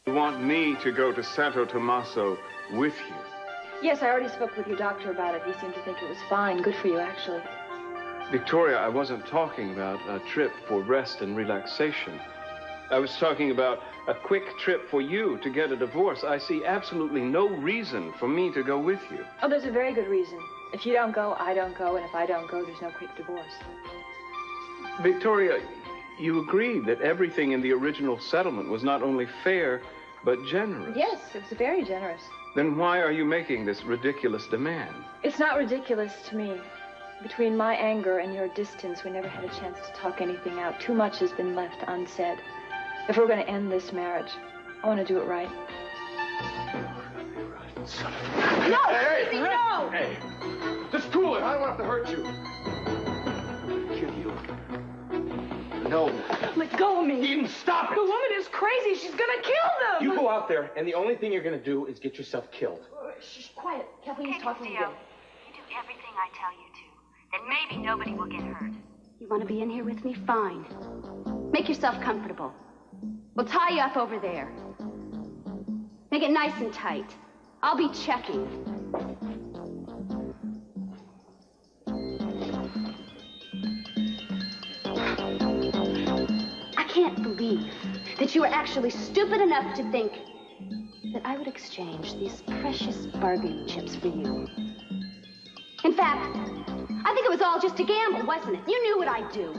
You want me to go to Santo Tommaso with you? Yes, I already spoke with your doctor about it. He seemed to think it was fine. Good for you, actually. Victoria, I wasn't talking about a trip for rest and relaxation. I was talking about a quick trip for you to get a divorce. I see absolutely no reason for me to go with you. Oh, there's a very good reason. If you don't go, I don't go. And if I don't go, there's no quick divorce. Victoria, you agreed that everything in the original settlement was not only fair, but generous. Yes, it was very generous. Then why are you making this ridiculous demand? It's not ridiculous to me. Between my anger and your distance, we never had a chance to talk anything out. Too much has been left unsaid. If we're going to end this marriage, I want to do it right. No! Hey! No! Hey! Just cool it. I don't want to hurt you. I'll kill you. No. Let go of me. Eden, stop it! The woman is crazy. She's gonna kill them. You go out there, and the only thing you're gonna do is get yourself killed. Shh, quiet. Kathleen's talking to again. You do everything I tell you to. Then maybe nobody will get hurt. You want to be in here with me? Fine. Make yourself comfortable. We'll tie you up over there. Make it nice and tight. I'll be checking. I can't believe that you were actually stupid enough to think that I would exchange these precious bargaining chips for you. In fact, I think it was all just a gamble, wasn't it? You knew what I'd do.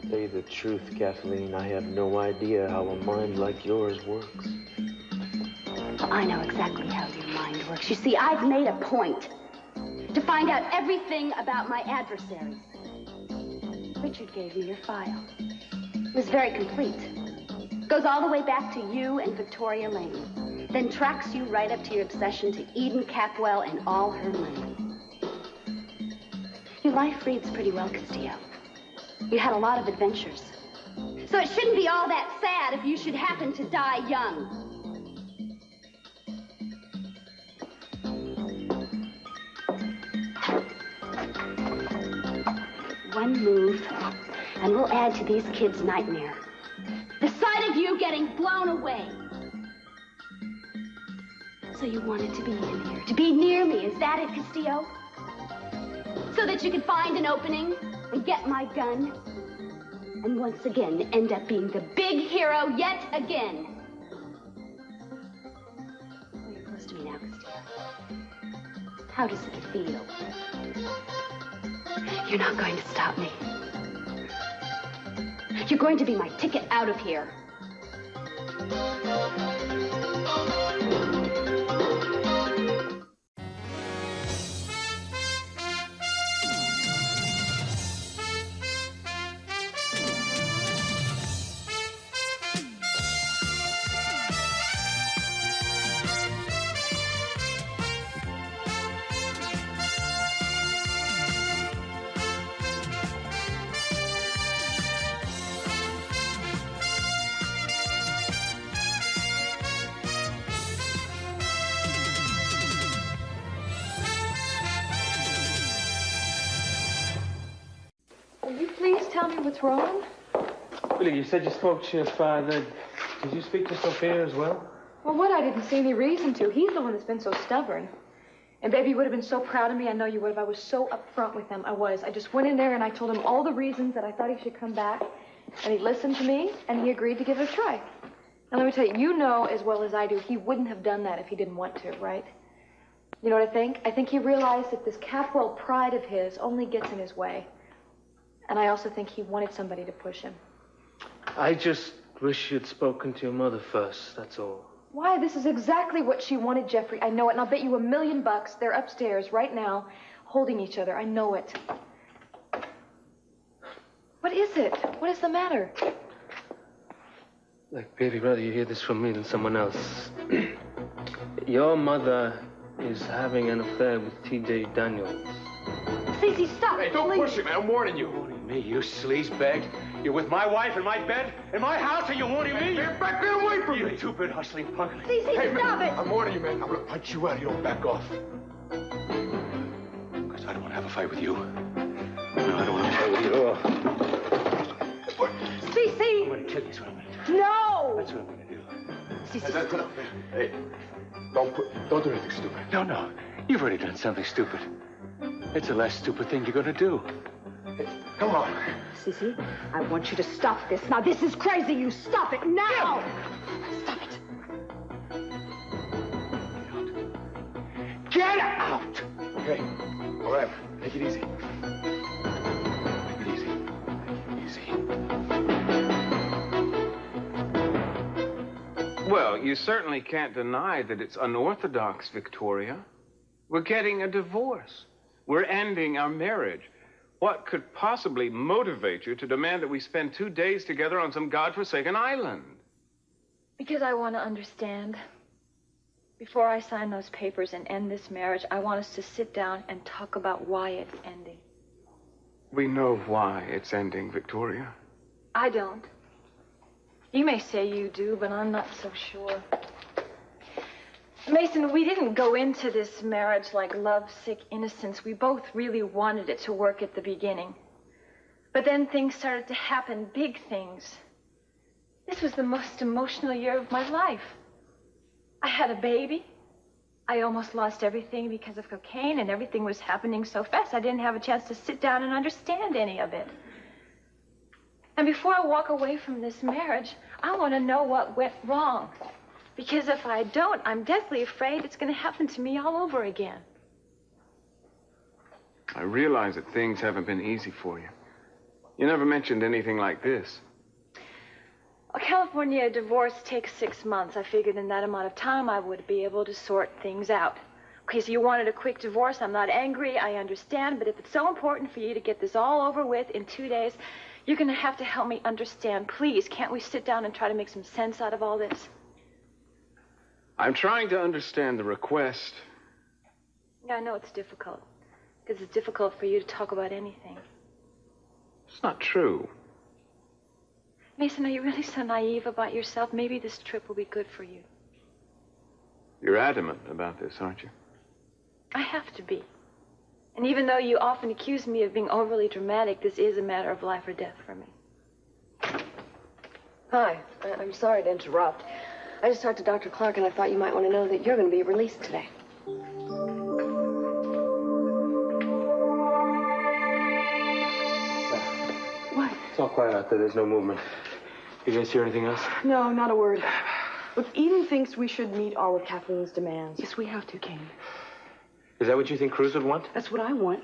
Tell you the truth, Kathleen, I have no idea how a mind like yours works. Well, I know exactly how your mind works. You see, I've made a point to find out everything about my adversaries. Richard gave me your file. It was very complete. Goes all the way back to you and Victoria Lane. Then tracks you right up to your obsession to Eden Capwell and all her money. Your life reads pretty well, Castillo. You had a lot of adventures. So it shouldn't be all that sad if you should happen to die young. One move, and we'll add to these kids' nightmare. The sight of you getting blown away. So you wanted to be in here, to be near me. Is that it, Castillo? So that you could find an opening and get my gun, and once again end up being the big hero yet again. Well, you're close to me now, Castillo. How does it feel? You're not going to stop me. You're going to be my ticket out of here. Will you please tell me what's wrong? Billy, you said you spoke to your father. Did you speak to Sophia as well? Well, what? I didn't see any reason to. He's the one that's been so stubborn. And, baby, you would have been so proud of me. I know you would have. I was so upfront with him. I was. I just went in there and I told him all the reasons that I thought he should come back. And he listened to me, and he agreed to give it a try. Now, let me tell you, you know as well as I do, he wouldn't have done that if he didn't want to, right? You know what I think? I think he realized that this Capwell pride of his only gets in his way. And I also think he wanted somebody to push him. I just wish you'd spoken to your mother first, that's all. Why? This is exactly what she wanted, Jeffrey. I know it, and I'll bet you $1 million they're upstairs right now, holding each other. I know it. What is it? What is the matter? Like, baby, rather you hear this from me than someone else. Your mother is having an affair with TJ Daniels. Cece, stop. Hey, don't please. push him, man. I'm warning you. Warning me, you sleazebag? You're with my wife in my bed, in my house, and you're warning me? Get back there away from me! You stupid, hustling punk. Cece, Hey, stop man, it. I'm warning you, man. I'm gonna punch you out if you don't back off. Because I don't want to have a fight with you. No, I don't want to fight with you. Cece. I'm gonna kill you, is what I'm gonna do. No. That's what I'm gonna do. Hey, don't do anything stupid. No. You've already done something stupid. It's the last stupid thing you're gonna do. Hey, come on. Sissy, I want you to stop this. Now, this is crazy. You stop it now. Stop it. Get out! Okay. All right. Take it easy. Take it easy. Easy. Well, you certainly can't deny that it's unorthodox, Victoria. We're getting a divorce. We're ending our marriage. What could possibly motivate you to demand that we spend 2 days together on some godforsaken island? Because I want to understand. Before I sign those papers and end this marriage, I want us to sit down and talk about why it's ending. We know why it's ending, Victoria. I don't. You may say you do, but I'm not so sure. Mason, we didn't go into this marriage like lovesick innocents. We both really wanted it to work at the beginning. But then things started to happen, big things. This was the most emotional year of my life. I had a baby. I almost lost everything because of cocaine, and everything was happening so fast I didn't have a chance to sit down and understand any of it. And before I walk away from this marriage, I want to know what went wrong. Because if I don't, I'm deathly afraid it's going to happen to me all over again. I realize that things haven't been easy for you. You never mentioned anything like this. A California divorce takes 6 months. I figured in that amount of time I would be able to sort things out. Okay, so you wanted a quick divorce. I'm not angry. I understand. But if it's so important for you to get this all over with in 2 days, you're going to have to help me understand. Please, can't we sit down and try to make some sense out of all this? I'm trying to understand the request. Yeah, I know it's difficult. Because it's difficult for you to talk about anything. It's not true. Mason, are you really so naive about yourself? Maybe this trip will be good for you. You're adamant about this, aren't you? I have to be. And even though you often accuse me of being overly dramatic, this is a matter of life or death for me. Hi. I'm sorry to interrupt. I just talked to Dr. Clark, and I thought you might want to know that you're going to be released today. What? It's all quiet out there. There's no movement. You guys hear anything else? No, not a word. Look, Eden thinks we should meet all of Kathleen's demands. Yes, we have to, Kane. Is that what you think Cruz would want? That's what I want.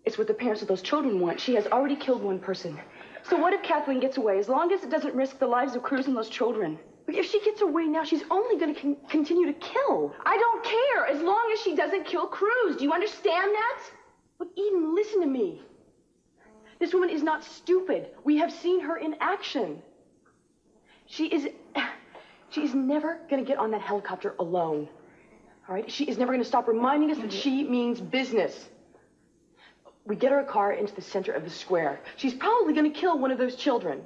It's what the parents of those children want. She has already killed one person. So what if Kathleen gets away, as long as it doesn't risk the lives of Cruz and those children? If she gets away now, she's only going to continue to kill. I don't care, as long as she doesn't kill Cruz. Do you understand that? Look, Eden, listen to me. This woman is not stupid. We have seen her in action. She is never going to get on that helicopter alone. All right? She is never going to stop reminding us that she means business. We get her a car into the center of the square. She's probably going to kill one of those children.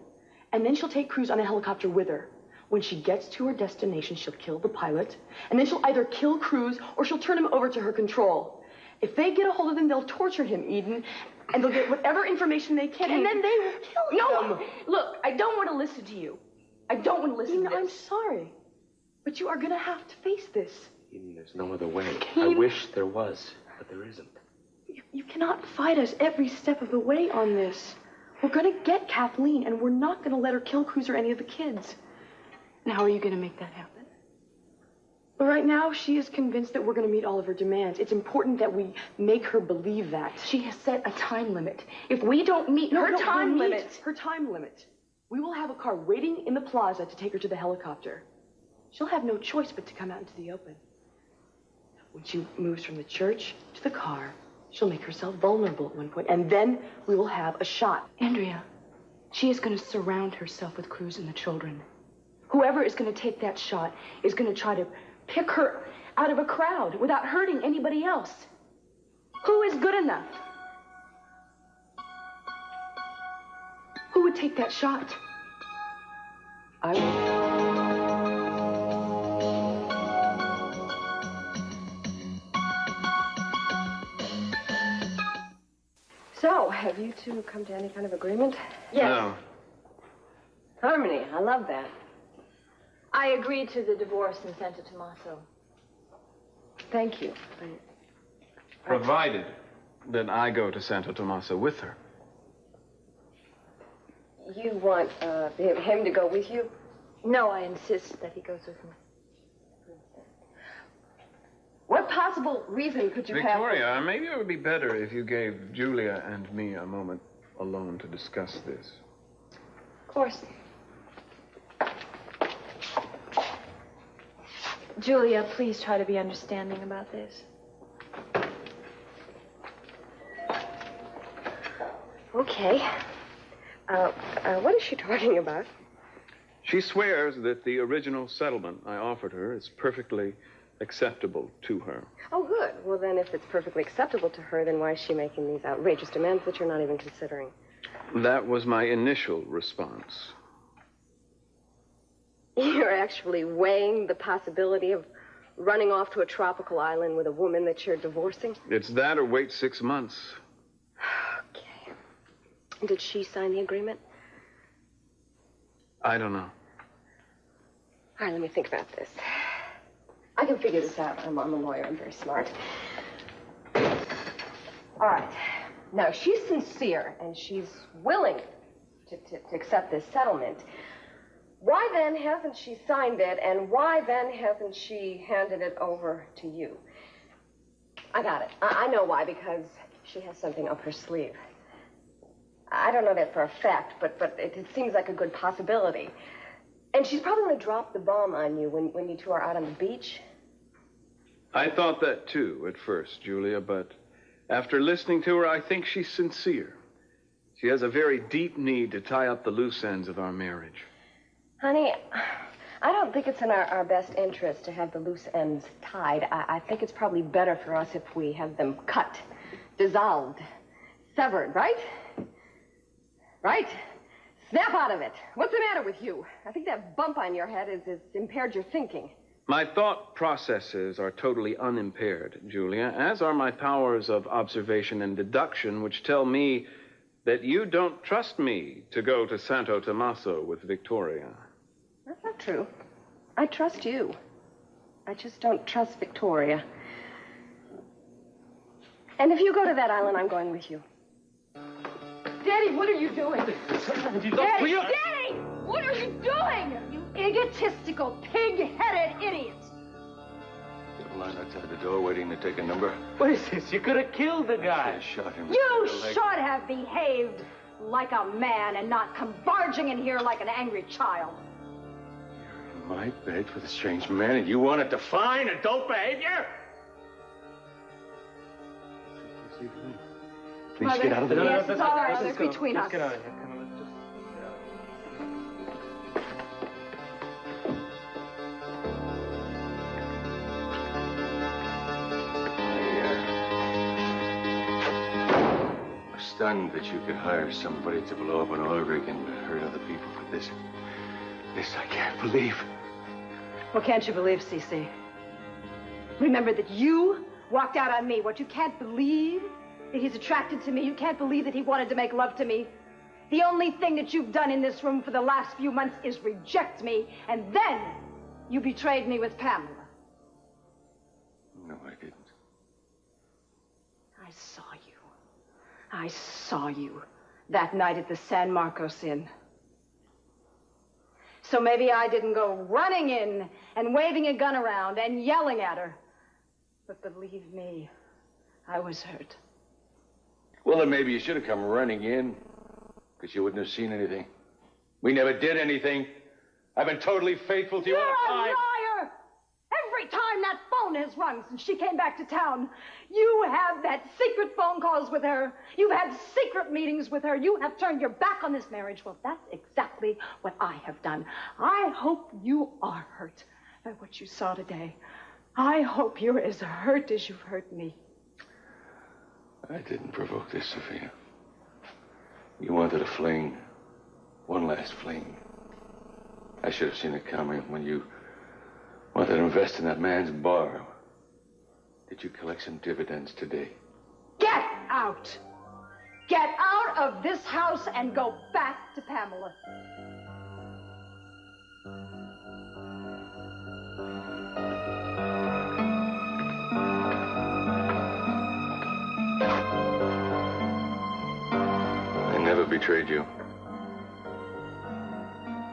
And then she'll take Cruz on a helicopter with her. When she gets to her destination, she'll kill the pilot. And then she'll either kill Cruz or she'll turn him over to her control. If they get a hold of him, they'll torture him, Eden. And they'll get whatever information they can. And then they will kill him. No, look, I don't want to listen to you. I don't want to listen to this. I'm sorry. But you are going to have to face this. Eden, there's no other way. Kane, I wish there was, but there isn't. You cannot fight us every step of the way on this. We're going to get Kathleen, and we're not going to let her kill Cruz or any of the kids. And how are you going to make that happen? But right now, she is convinced that we're going to meet all of her demands. It's important that we make her believe that. She has set a time limit. If we don't meet her time limit, we will have a car waiting in the plaza to take her to the helicopter. She'll have no choice but to come out into the open. When she moves from the church to the car, she'll make herself vulnerable at one point, and then we will have a shot. Andrea, she is going to surround herself with Cruz and the children. Whoever is going to take that shot is going to try to pick her out of a crowd without hurting anybody else. Who is good enough? Who would take that shot? I would. So, have you two come to any kind of agreement? Yes. No. Harmony, I love that. I agreed to the divorce in Santo Tomaso. Thank you. Provided that I go to Santo Tomaso with her. You want him to go with you? No, I insist that he goes with me. What possible reason could you have? Victoria, maybe it would be better if you gave Julia and me a moment alone to discuss this. Of course. Julia, please try to be understanding about this. Okay. What is she talking about? She swears that the original settlement I offered her is perfectly acceptable to her. Oh, good. Well, then, if it's perfectly acceptable to her, then why is she making these outrageous demands that you're not even considering? That was my initial response. You're actually weighing the possibility of running off to a tropical island with a woman that you're divorcing? It's that or wait 6 months. Okay. Did she sign the agreement? I don't know. All right, let me think about this. I can figure this out. I'm a lawyer. I'm very smart. All right. Now, she's sincere, and she's willing to accept this settlement. Why then hasn't she signed it, and why then hasn't she handed it over to you? I got it. I know why, because she has something up her sleeve. I don't know that for a fact, but it seems like a good possibility. And she's probably going to drop the bomb on you when you two are out on the beach. I thought that too at first, Julia, but after listening to her, I think she's sincere. She has a very deep need to tie up the loose ends of our marriage. Honey, I don't think it's in our best interest to have the loose ends tied. I think it's probably better for us if we have them cut, dissolved, severed, right? Right? Snap out of it. What's the matter with you? I think that bump on your head has impaired your thinking. My thought processes are totally unimpaired, Julia, as are my powers of observation and deduction, which tell me that you don't trust me to go to Santo Tomaso with Victoria. That's not true. I trust you. I just don't trust Victoria. And if you go to that island, I'm going with you. Daddy, what are you doing? Daddy! Daddy! What are you doing? You egotistical, pig-headed idiot! You're lying outside the door waiting to take a number. What is this? You could have killed the guy. I shot him. You should have behaved like a man and not come barging in here like an angry child. You're in my bed with a strange man, and you want to define adult behavior? Please get out of the way. Yes, it's all right. It's between us. Let's get out of here. Come on, let's just I'm stunned that you could hire somebody to blow up an oil rig and hurt other people, but this I can't believe. Well, can't you believe, Cece? Remember that you walked out on me. What you can't believe that he's attracted to me. You can't believe that he wanted to make love to me. The only thing that you've done in this room for the last few months is reject me, and then you betrayed me with Pamela. No, I didn't. I saw you. I saw you that night at the San Marcos Inn. So maybe I didn't go running in and waving a gun around and yelling at her. But believe me, I was hurt. Well, then maybe you should have come running in, because you wouldn't have seen anything. We never did anything. I've been totally faithful to you all the You're a time. liar! Every time that phone has rung since she came back to town, you have had secret phone calls with her. You've had secret meetings with her. You have turned your back on this marriage. Well, that's exactly what I have done. I hope you are hurt by what you saw today. I hope you're as hurt as you've hurt me. I didn't provoke this, Sophia. You wanted a fling. One last fling. I should have seen it coming when you wanted to invest in that man's bar. Did you collect some dividends today? Get out! Get out of this house and go back to Pamela. betrayed you.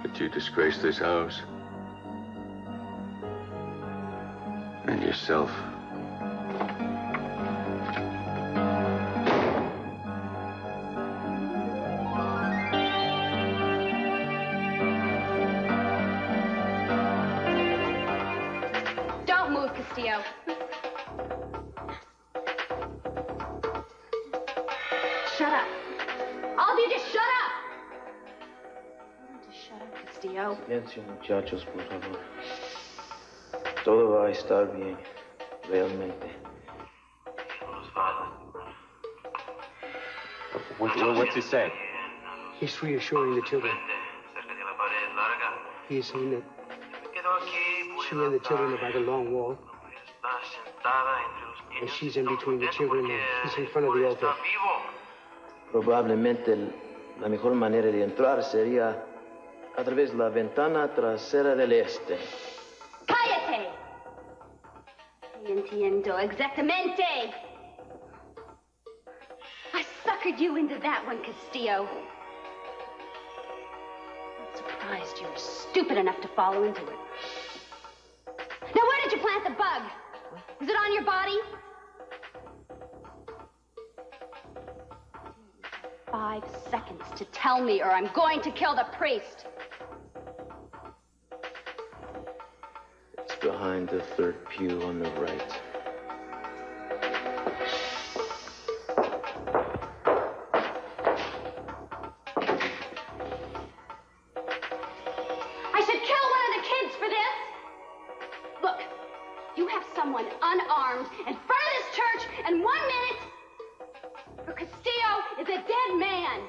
That you disgraced this house. And yourself. Don't move, Castillo. Shut up. All of you just shut up. Just shut up, Castillo. Silencio, muchachos, por favor. Todo va a estar bien, realmente. What's he saying? He's reassuring the children. He is saying that she and the children are by the long wall. And she's in between the children and he's in front of the altar. Probablemente la mejor manera de entrar sería a través de la ventana trasera del este. ¡Cállate! Entiendo exactamente. I suckered you into that one, Castillo. I'm surprised you were stupid enough to follow into it. Now, where did you plant the bug? Is it on your body? 5 seconds to tell me, or I'm going to kill the priest. It's behind the third pew on the right. I should kill one of the kids for this. Look, you have someone unarmed in front of this church, and 1 minute, for Castillo is a dead man.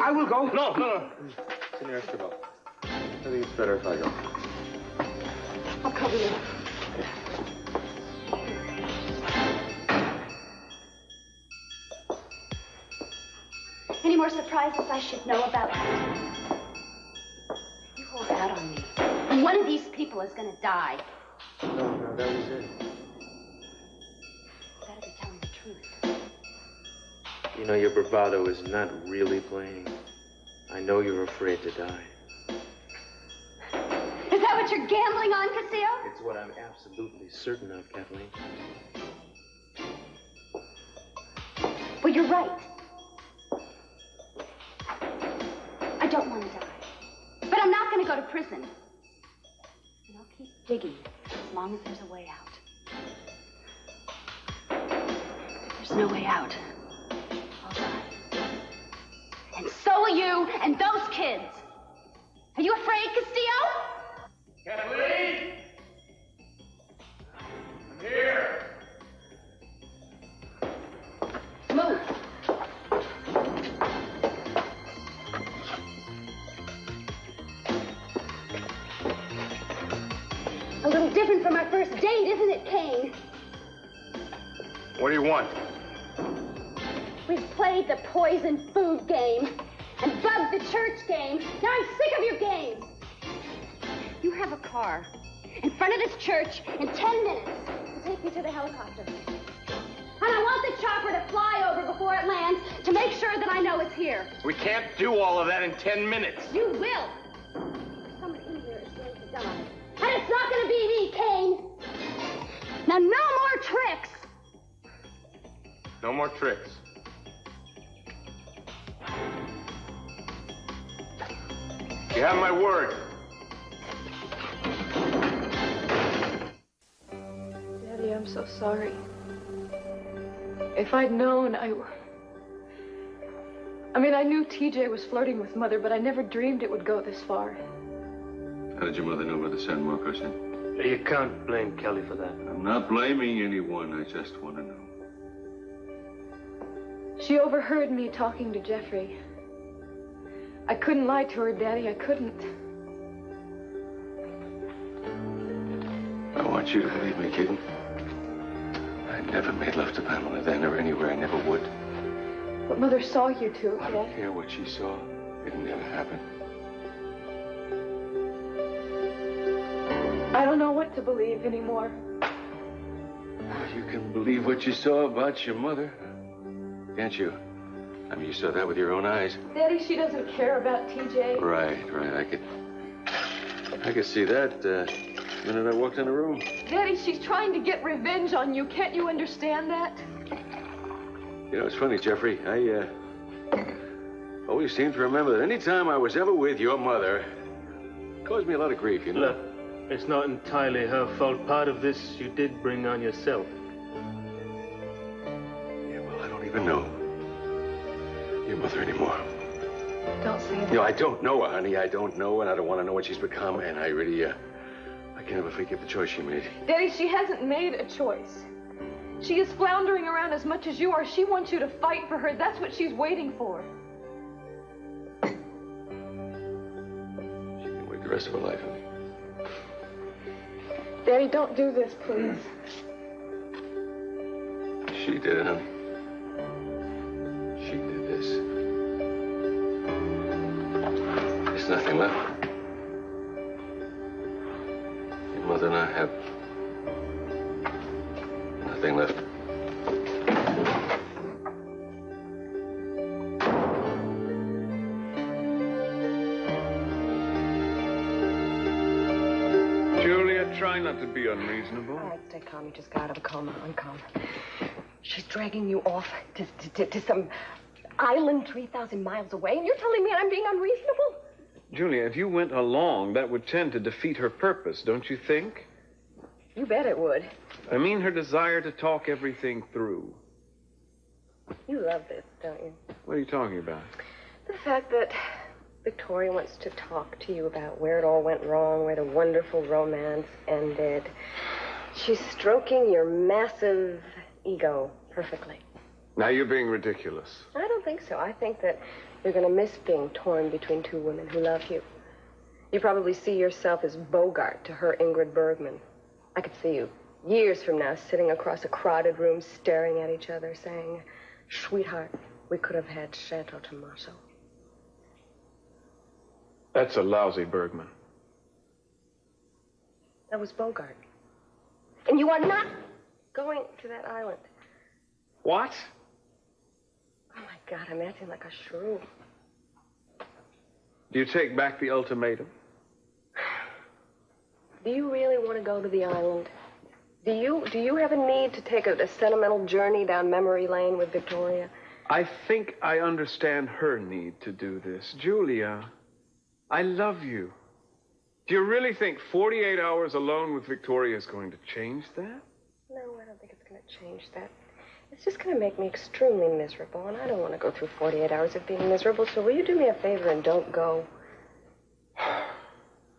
I will go. No. Senor Escobar. I think it's better if I go. I'll cover you. Any more surprises I should know about? You hold out on me, and one of these people is going to die. No, that was it. You better be telling the truth. You know, your bravado is not really playing. I know you're afraid to die. Is that what you're gambling on, Castillo? It's what I'm absolutely certain of, Kathleen. Well, you're right. I don't want to die. But I'm not going to go to prison. And I'll keep digging as long as there's a way out. If there's no way out, I'll die. And so will you and those kids. Are you afraid, Castillo? Kathleen! I'm here! Move. A little different from our first date, isn't it, Kane? What do you want? We've played the poison food game and bugged the church game. Now I'm sick of your games. You have a car in front of this church in 10 minutes to take me to the helicopter. And I want the chopper to fly over before it lands to make sure that I know it's here. We can't do all of that in 10 minutes. You will. Someone in here is going to die. And it's not going to be me, Kane. Now, no more tricks. No more tricks. You have my word. Daddy, I'm so sorry. If I'd known, I knew TJ was flirting with Mother, but I never dreamed it would go this far. How did your mother know about the San Marcos thing? You can't blame Kelly for that. I'm not blaming anyone. I just want to know. She overheard me talking to Jeffrey. I couldn't lie to her, Daddy. I couldn't. I want you to believe me, kitten. I never made love to Pamela then or anywhere. I never would. But Mother saw you two. I don't care what she saw. It never happened. I don't know what to believe anymore. you can believe what you saw about your mother. Can't you? I mean, you saw that with your own eyes. Daddy, she doesn't care about TJ. Right. I could see that the minute I walked in the room. Daddy, she's trying to get revenge on you. Can't you understand that? You know, it's funny, Jeffrey. I always seem to remember that any time I was ever with your mother, it caused me a lot of grief, you know? Look, it's not entirely her fault. Part of this you did bring on yourself. Yeah, well, I don't even know your mother anymore. Don't say that. You know, I don't know her, honey. I don't know, and I don't want to know what she's become, and I really, I can never forgive the choice she made. Daddy, she hasn't made a choice. She is floundering around as much as you are. She wants you to fight for her. That's what she's waiting for. She can wait the rest of her life, honey. Daddy, don't do this, please. She did it, honey. She did this. There's nothing left. Your mother and I have nothing left. Julia, try not to be unreasonable. All right, stay calm. You just got out of a coma. I'm calm. She's dragging you off to some island 3,000 miles away, and you're telling me I'm being unreasonable? Julia, if you went along, that would tend to defeat her purpose, don't you think? You bet it would. I mean her desire to talk everything through. You love this, don't you? What are you talking about? The fact that Victoria wants to talk to you about where it all went wrong, where the wonderful romance ended. She's stroking your massive ego perfectly. Now you're being ridiculous. I don't think so. I think that you're going to miss being torn between two women who love you. You probably see yourself as Bogart to her Ingrid Bergman. I could see you years from now sitting across a crowded room staring at each other saying, "Sweetheart, we could have had Chateau Tommaso." That's a lousy Bergman. That was Bogart. And you are not going to that island. What? Oh, my God, I'm acting like a shrew. Do you take back the ultimatum? Do you really want to go to the island? Do you have a need to take a sentimental journey down memory lane with Victoria? I think I understand her need to do this. Julia, I love you. Do you really think 48 hours alone with Victoria is going to change that? No, I don't think it's going to change that. It's just going to make me extremely miserable, and I don't want to go through 48 hours of being miserable, so will you do me a favor and don't go?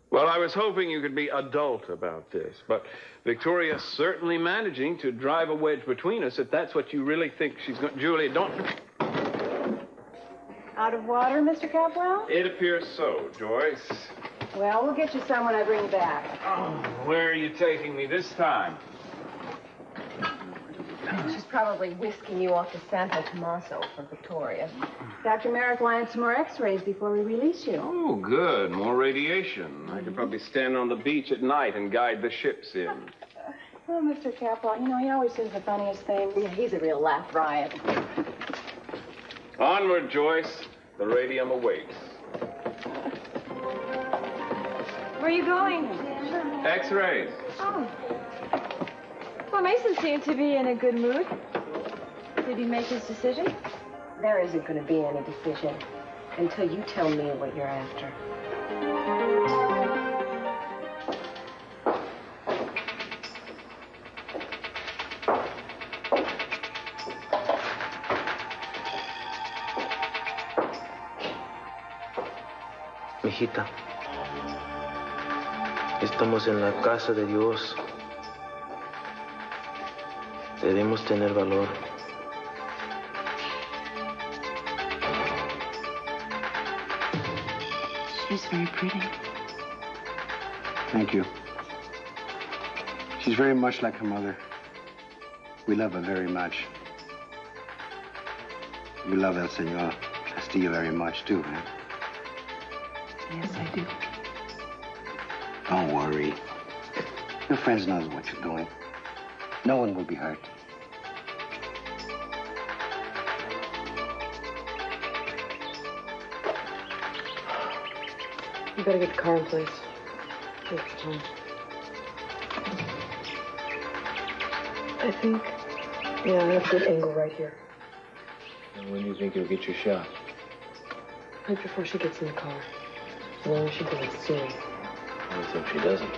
Well, I was hoping you could be adult about this, but Victoria's certainly managing to drive a wedge between us if that's what you really think she's going to... Julia, don't... Out of water, Mr. Capwell? It appears so, Joyce. Well, we'll get you some when I bring you back. Oh, where are you taking me this time? She's probably whisking you off to Santo Tommaso for Victoria. Dr. Merrick wanted some more x-rays before we release you. Oh, good. More radiation. I could probably stand on the beach at night and guide the ships in. Oh, Mr. Capwell, you know, he always says the funniest things. Yeah, he's a real laugh riot. Onward, Joyce. The radium awaits. Where are you going? X-rays. Oh. Well, Mason seemed to be in a good mood. Did he make his decision? There isn't going to be any decision until you tell me what you're after. Mijita, estamos en la casa de Dios. Debemos tener valor. She's very pretty. Thank you. She's very much like her mother. We love her very much. You love El Señor Castillo very much, too, huh? Yes, I do. Don't worry. Your friends knows what you're doing. No one will be hurt. You better get the car in place. Take your time. I think, yeah, I have a good angle right here. And when do you think you'll get your shot? Right before she gets in the car. As long as she doesn't see me. Let's hope she doesn't.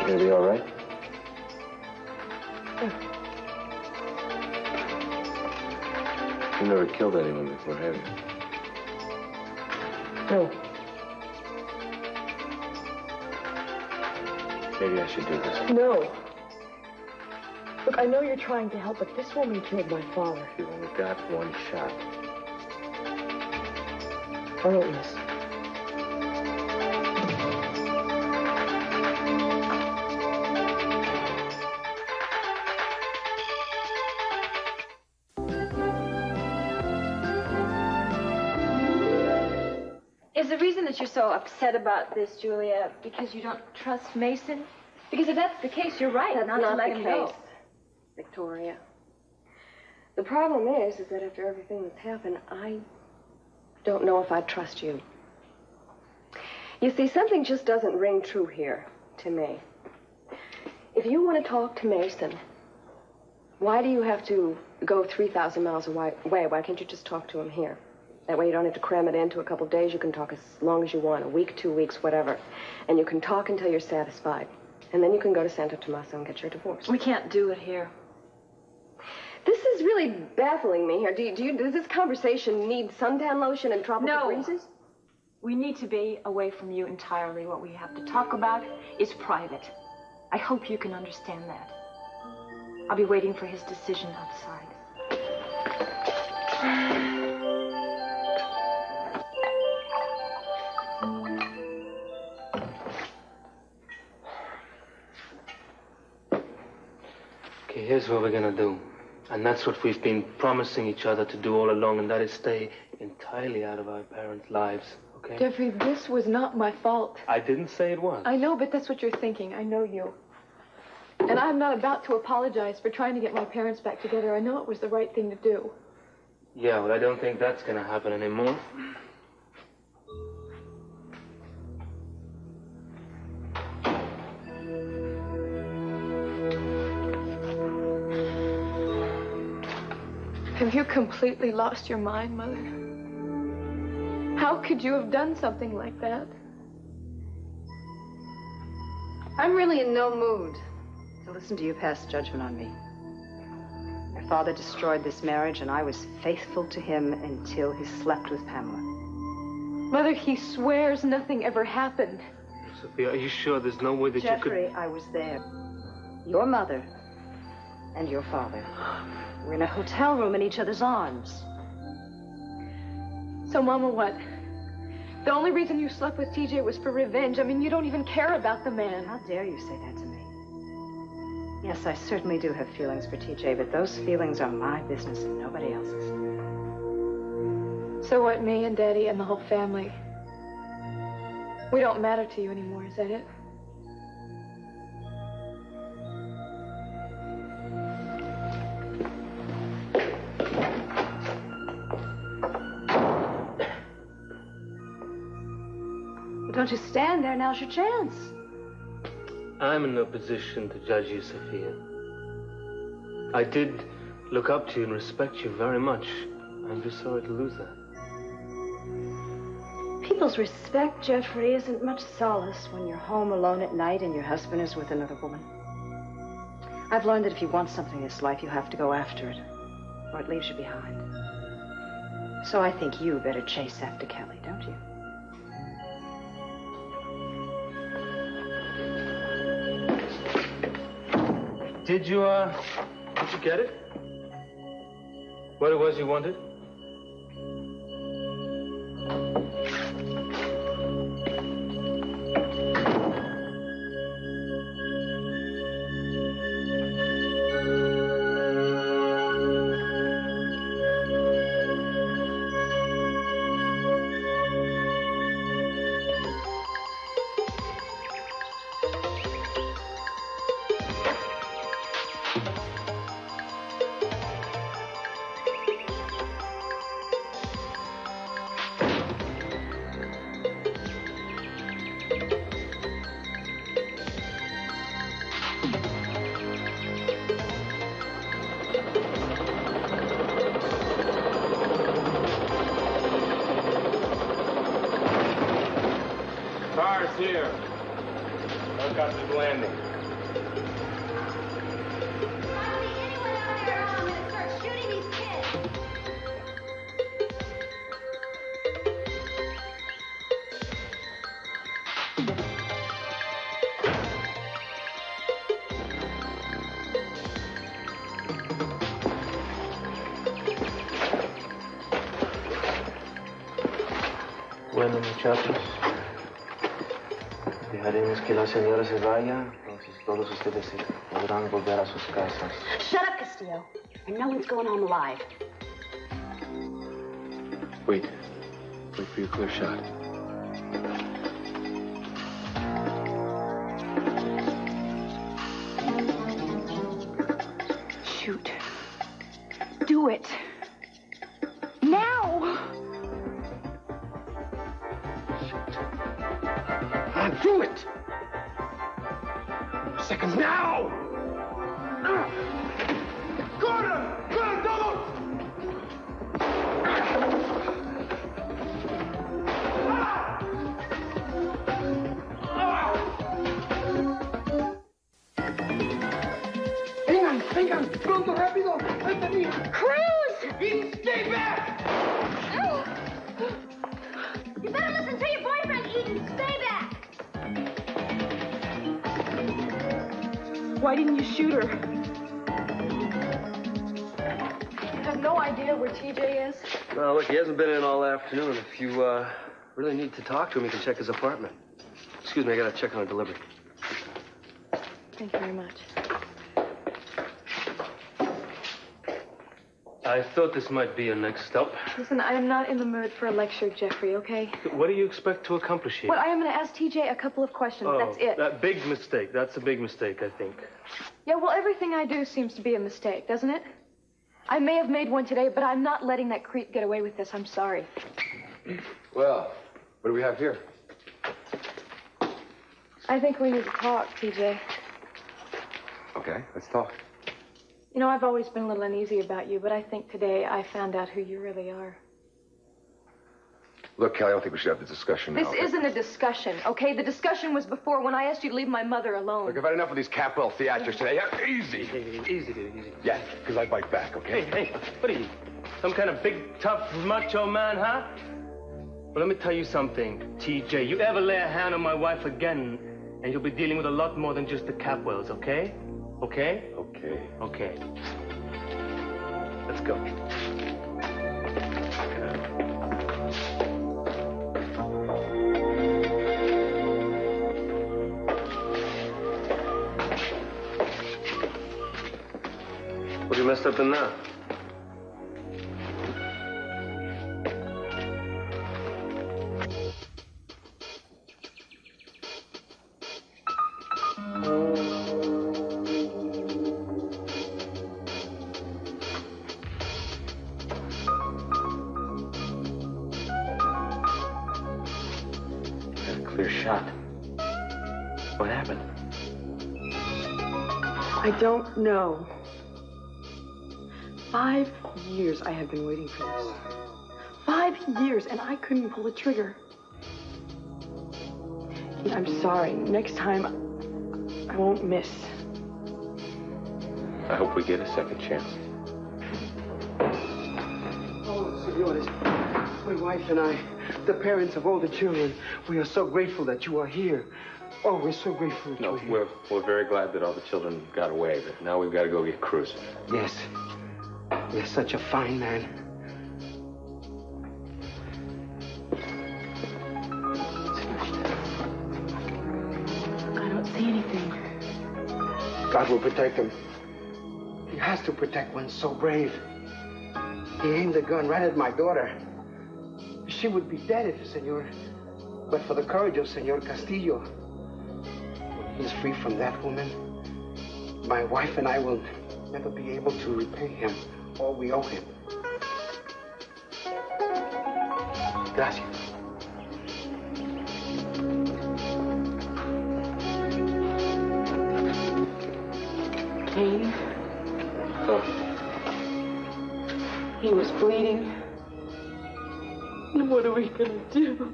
You gonna be all right? Yeah. You never killed anyone before, have you? No. Maybe I should do this. No. Look, I know you're trying to help, but this woman killed my father. You've only got one shot. I won't miss. Is the reason that you're so upset about this, Julia, because you don't trust Mason? Because if that's the case, you're right. That's not to not let the him case, go. Victoria. The problem is that after everything that's happened, I don't know if I trust you. You see, something just doesn't ring true here to me. If you want to talk to Mason, why do you have to go 3,000 miles away? Why can't you just talk to him here? That way you don't have to cram it into a couple days. You can talk as long as you want, a week, 2 weeks, whatever. And you can talk until you're satisfied. And then you can go to Santo Tomaso and get your divorce. We can't do it here. This is really baffling me here. Does this conversation need suntan lotion and tropical breezes? We need to be away from you entirely. What we have to talk about is private. I hope you can understand that. I'll be waiting for his decision outside. Okay, here's what we're gonna do. And that's what we've been promising each other to do all along, and that is stay entirely out of our parents' lives, okay? Jeffrey, this was not my fault. I didn't say it was. I know, but that's what you're thinking. I know you. And I'm not about to apologize for trying to get my parents back together. I know it was the right thing to do. Yeah, well, I don't think that's gonna happen anymore. Have you completely lost your mind, Mother? How could you have done something like that? I'm really in no mood to listen to you pass judgment on me. Your father destroyed this marriage, and I was faithful to him until he slept with Pamela. Mother, he swears nothing ever happened. Sophia, are you sure there's no way that Jeffrey, you could... I was there. Your mother and your father were in a hotel room in each other's arms. So, Mama, what? The only reason you slept with TJ was for revenge. I mean, you don't even care about the man. How dare you say that to me? Yes, I certainly do have feelings for TJ, but those feelings are my business and nobody else's. So what, me and Daddy and the whole family? We don't matter to you anymore, is that it? Don't you stand there, now's your chance. I'm in no position to judge you, Sophia. I did look up to you and respect you very much. I'm just sorry to lose that. People's respect, Jeffrey, isn't much solace when you're home alone at night and your husband is with another woman. I've learned that if you want something in this life, you have to go after it, or it leaves you behind. So I think you better chase after Kelly, don't you? Did you get it? What it was you wanted? Cars here. Helicopter's landing. Bueno, muchachos, dejaremos que la señora se vaya, entonces todos ustedes se podrán volver a sus casas. Shut up, Castillo. And no one's going home alive. Wait. Wait for your clear shot. Shoot. Do it. Now! Do it! Seconds now! ¡Corran! ¡Corran todos! ¡Vengan! ¡Vengan! ¡Pronto, rápido! ¡Vete, mí! Cruz! Stay back! You better listen to your boyfriend, Eden. Stay back! Why didn't you shoot her? You have no idea where TJ is? No, look, he hasn't been in all afternoon. If you really need to talk to him, you can check his apartment. Excuse me, I gotta check on a delivery. Thank you very much. I thought this might be a next stop. Listen, I am not in the mood for a lecture, Jeffrey, okay? What do you expect to accomplish here? Well, I am going to ask TJ a couple of questions. That's it. That big mistake. That's a big mistake, I think. Yeah, well, everything I do seems to be a mistake, doesn't it? I may have made one today, but I'm not letting that creep get away with this. I'm sorry. Well, what do we have here? I think we need to talk, TJ. Okay, let's talk. You know, I've always been a little uneasy about you, but I think today I found out who you really are. Look, Kelly, I don't think we should have the discussion now. This isn't a discussion, okay? The discussion was before when I asked you to leave my mother alone. Look, I've had enough of these Capwell theatrics today. Yeah, easy. Easy, dude, easy. Yeah, because I bite back, okay? Hey, what are you? Some kind of big, tough, macho man, huh? Well, let me tell you something, TJ. You ever lay a hand on my wife again, and you'll be dealing with a lot more than just the Capwells, okay? Okay? Okay. Okay. Let's go. What you messed up in now? Clear shot. What happened? I don't know. 5 years I have been waiting for this. 5 years, and I couldn't pull the trigger. Yeah, I'm sorry. Next time, I won't miss. I hope we get a second chance. Oh, senores, my wife and I, the parents of all the children, we are so grateful that you are here. Oh, we're so grateful that you are here. We're very glad that all the children got away, but now we've got to go get Cruz. Yes. You're such a fine man. I don't see anything. God will protect him. He has to protect one so brave. He aimed the gun right at my daughter. She would be dead if, Senor, but for the courage of Senor Castillo. When he is free from that woman, my wife and I will never be able to repay him all we owe him. Gracias. Kane. He was bleeding. What are we gonna do?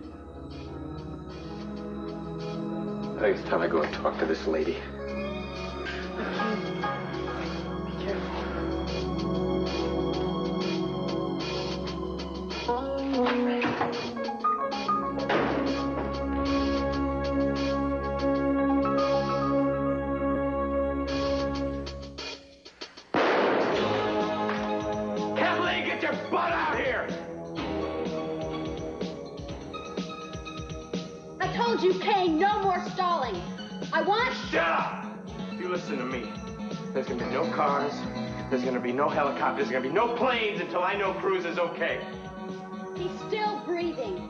I think it's time I go and talk to this lady. Kathleen, get your butt out here! I told you, Kane, no more stalling. I want... Shut up! You listen to me. There's gonna be no cars, there's gonna be no helicopters, there's gonna be no planes until I know Cruz is okay. He's still breathing.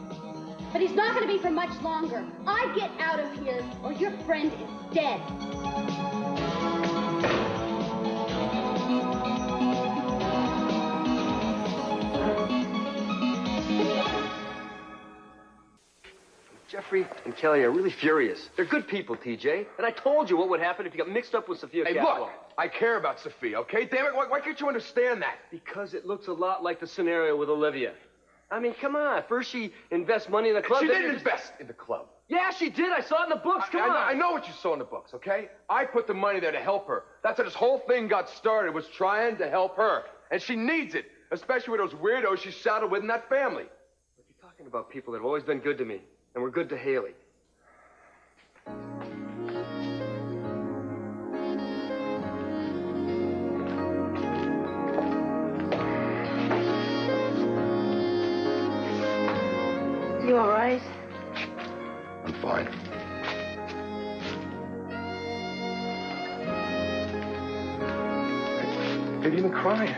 But he's not going to be for much longer. I get out of here, or your friend is dead. Jeffrey and Kelly are really furious. They're good people, TJ. And I told you what would happen if you got mixed up with Sophia Hey, Catwell. look, I care about Sophia, okay? Damn it, why can't you understand that? Because it looks a lot like the scenario with Olivia. I mean, come on. First she invests money in the club. She then didn't you just- invest in the club. Yeah, she did. I saw it in the books. Come on. I know what you saw in the books, okay? I put the money there to help her. That's how this whole thing got started, was trying to help her. And she needs it, especially with those weirdos she shouted with in that family. But you're talking about people that have always been good to me and were good to Haley. You all right? I'm fine. You're even crying.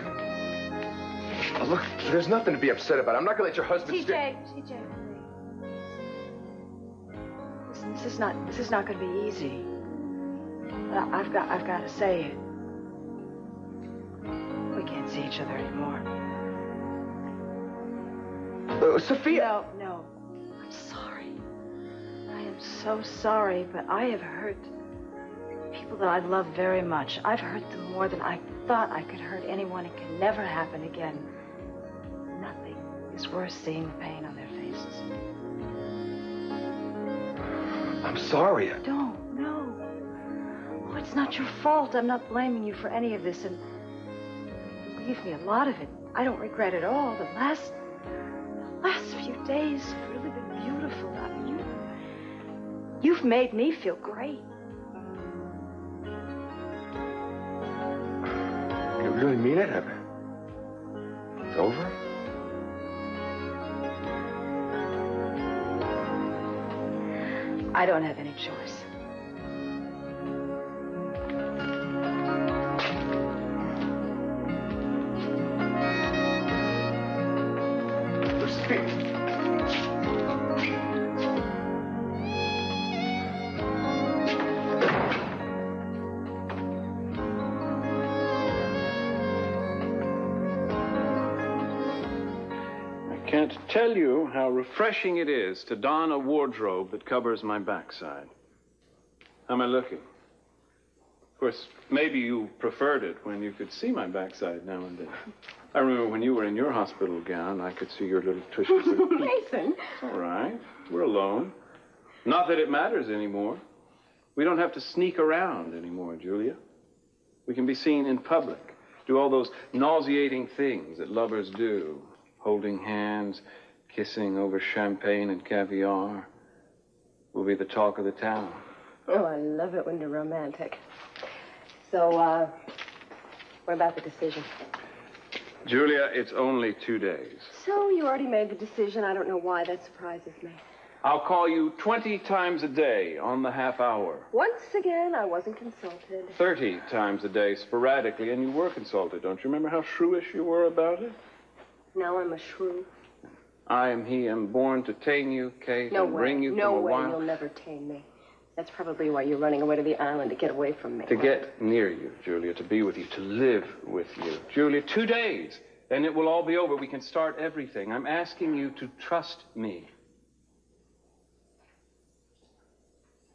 Oh, look, there's nothing to be upset about. I'm not gonna let your husband TJ, listen, this is not going to be easy. But I've got to say it. We can't see each other anymore. Sophia. No. I'm sorry. I am so sorry, but I have hurt people that I've loved very much. I've hurt them more than I thought I could hurt anyone. It can never happen again. Nothing is worth seeing the pain on their faces. I'm sorry. No. Oh, it's not your fault. I'm not blaming you for any of this. And believe me, a lot of it, I don't regret at all. The last few days have really been beautiful. I mean, you've made me feel great. You really mean it? It's over? I don't have any choice. I can't tell you how refreshing it is to don a wardrobe that covers my backside. How am I looking? Of course, maybe you preferred it when you could see my backside now and then. I remember when you were in your hospital gown, I could see your little tushes. Mason. It's all right. We're alone. Not that it matters anymore. We don't have to sneak around anymore, Julia. We can be seen in public, do all those nauseating things that lovers do. Holding hands, kissing over champagne and caviar. We'll be the talk of the town. Oh, I love it when you're romantic. So, what about the decision? Julia, it's only 2 days. So, you already made the decision. I don't know why that surprises me. I'll call you 20 times a day on the half hour. Once again, I wasn't consulted. 30 times a day sporadically, and you were consulted. Don't you remember how shrewish you were about it? Now I'm a shrew. I am he, am born to tame you, Kate, No and way. bring you No from a way. wild... You'll never tame me. That's probably why you're running away to the island, to get away from me. To get near you, Julia, to be with you, to live with you. Julia, 2 days, and it will all be over. We can start everything. I'm asking you to trust me.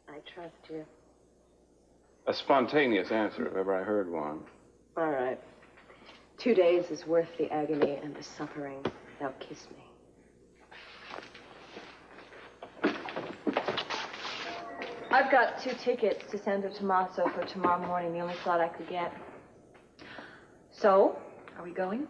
I trust you. A spontaneous answer, if ever I heard one. All right. 2 days is worth the agony and the suffering. Now kiss me. I've got 2 tickets to San Tommaso for tomorrow morning, the only slot I could get. So, are we going?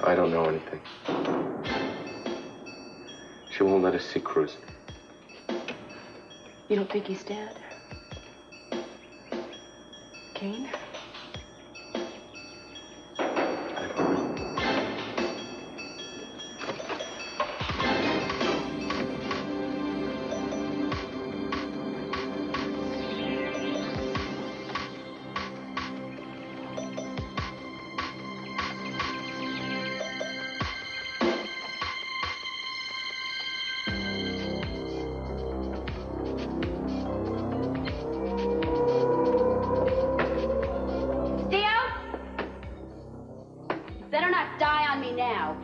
I don't know anything. She won't let us see Cruz. You don't think he's dead? Kane? Better not die on me now.